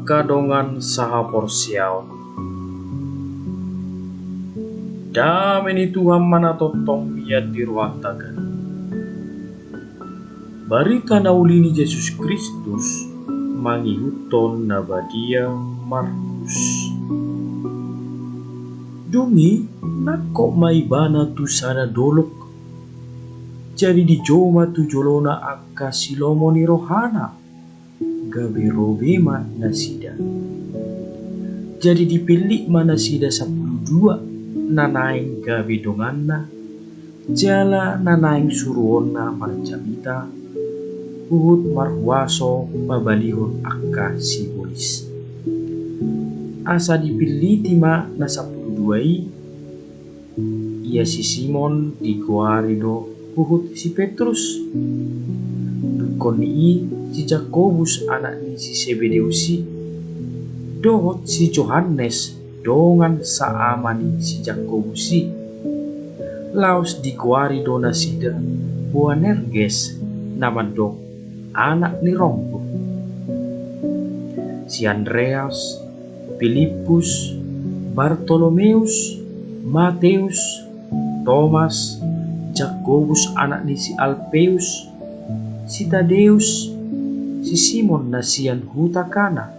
Kadongan saha porsiaon. Dameni Tuhan mana totong biar di ruang tagan. Barita naulini Yesus Kristus mangihuton nabadia Markus. Dungi nakok maibana tu sana dolok. Jadi di joma tu jolona akka silomoni rohana. Gabe robema nasida. Jadi dipilih mana sida 12 nanaing gabe donganna. Jala nanaing suruona marjamita. Uhud marwaso babalihon akka sibolis. Asa dipilih tima na 12 ia si Simon di Guarido Uhud si Petrus. Dukoni si Jakobus anak ni si Sebedeusi. Dohot si Johannes dongan saamani si Jakobusi. Laos di Guarido nasida Boanerges namado anak ni Rombo. Si Andreas, Filipus, Bartolomeus, Mateus, Thomas, Jakobus anak ni si Alpeus, si Tadeus, si Simon nasian hutakana,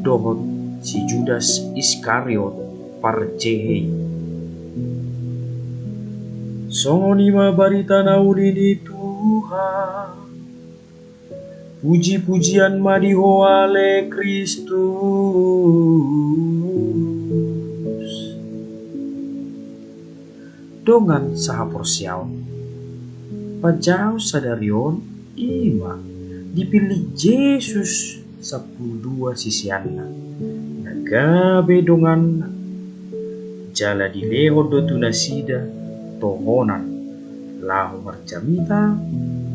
dohot si Judas Iskariot parjehe. Songonima barita naulini Tuhan, puji-pujian madiho ale Kristus. Dongan saha porsiaon. Pajau sadarion ima dipilih Yesus 12 sisianna. Nagabe dongan jala dileho do tunasida tohonan lahu marjamita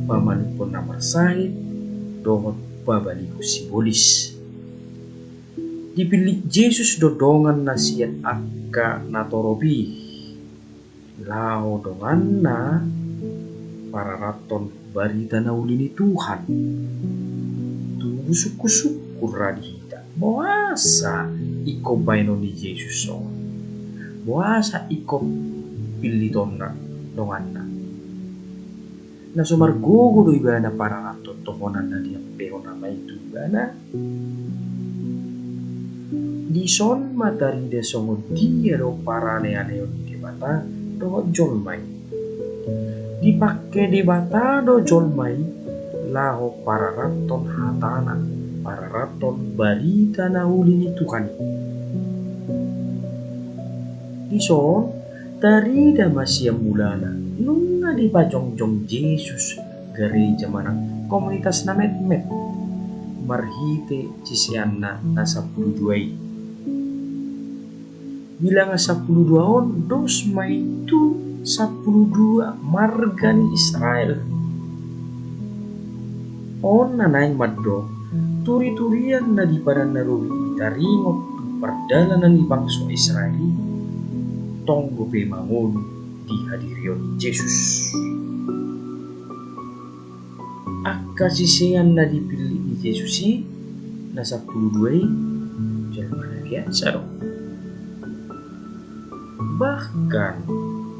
pamalipon namar sahid dohot babaliku sibolis. Dipilih Yesus dodongan nasiat akka natorobi. Lao donganna para raton barita naulini Tuhan. Tubuh syukur radita. Boasa iko baino ni Yesus so. Boasa iko pilitonna donganna. Na sumargogo do ibana para raton tohonan na dia peho nama itu ibana. Di son matari de songo dia do para neaneo di bata do jolmai. Dipakai di bata do jolmai laho para raton hatana, para raton barita naulini Tuhan. Di son tarida masih mulana nunga di pajongjong Yesus gereja manang komunitas na met marhite cisianna na 12. Bilang 12 on dos mai tu 12 margani Israel. On nanaing maddo turi-turian na di padan naruwi taringot tu perdalanan di bangsa Israel. Tonggo pe mangun di hadirion Yesus. Akka sisean na dipilih di Yesusi na 12 jangan biasa dong. Bahkan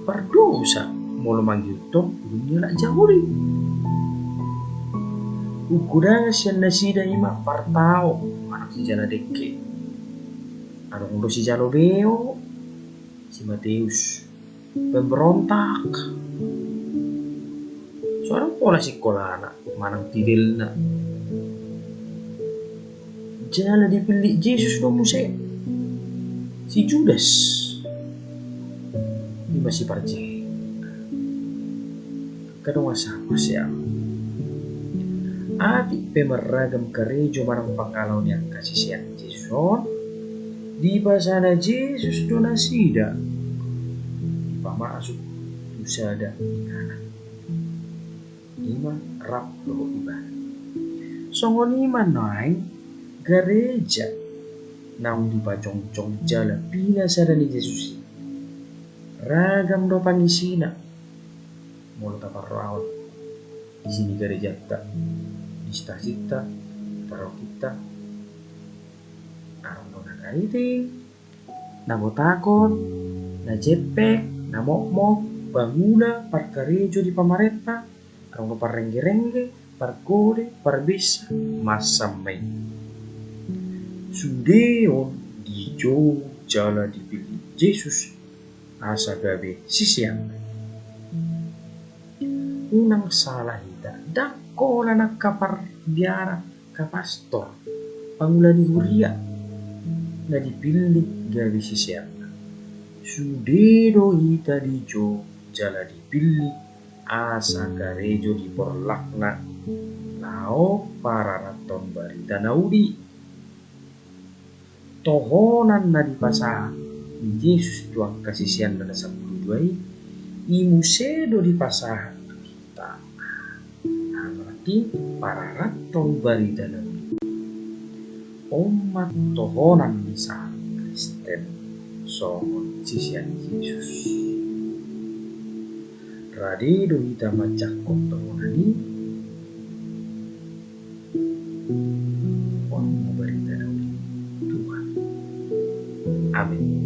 berdosa mau manggil tok dunia nak jahuri. Ukuran sian nasida ima partao anak si jana deke. Adong do si jalo beo si Mateus pemberontak. Seorang pola sekolah anak manang tidil na. Jala dipilih Yesus do muse si Judas. Masih parje kadang sama siang adik pemeragam gereja marang pangalau yang kasih siang Yesus di pasana Yesus donasida di pamasuk usada kanan ima rap lo iba songonima naing gereja naung di pajong-jong jala pina sadani Yesus ragam do pangisina mulu tapar rawat di sini gereja kita di stasi kita taruh kita Arong na kaiting, na botakon, na jepek, na mok-mok, banguna, parkarejo di pamarenta, arong parengge-rengge, pargode, parbisa, masamay. Sudeo di jo jala dipilih Yesus asa Gabe Sisean. Unang salah hita, dako na nagkapar biara ka pastor, pangula ni Huria, na dipilih Gabe Sisean. Sudeo hita di jo jala dipilih asa garejo di porlakna lao para raton barita naudi. Tohonan na dipasahan ni Yesus tuang kasisian na 12 imusedo dipasahan kita amati para raton barita naudi. Umat tohonan bisa Kristen songon sisian Yesus. Radido hita macak kontonani wang barita naudi Tuhan. Amin.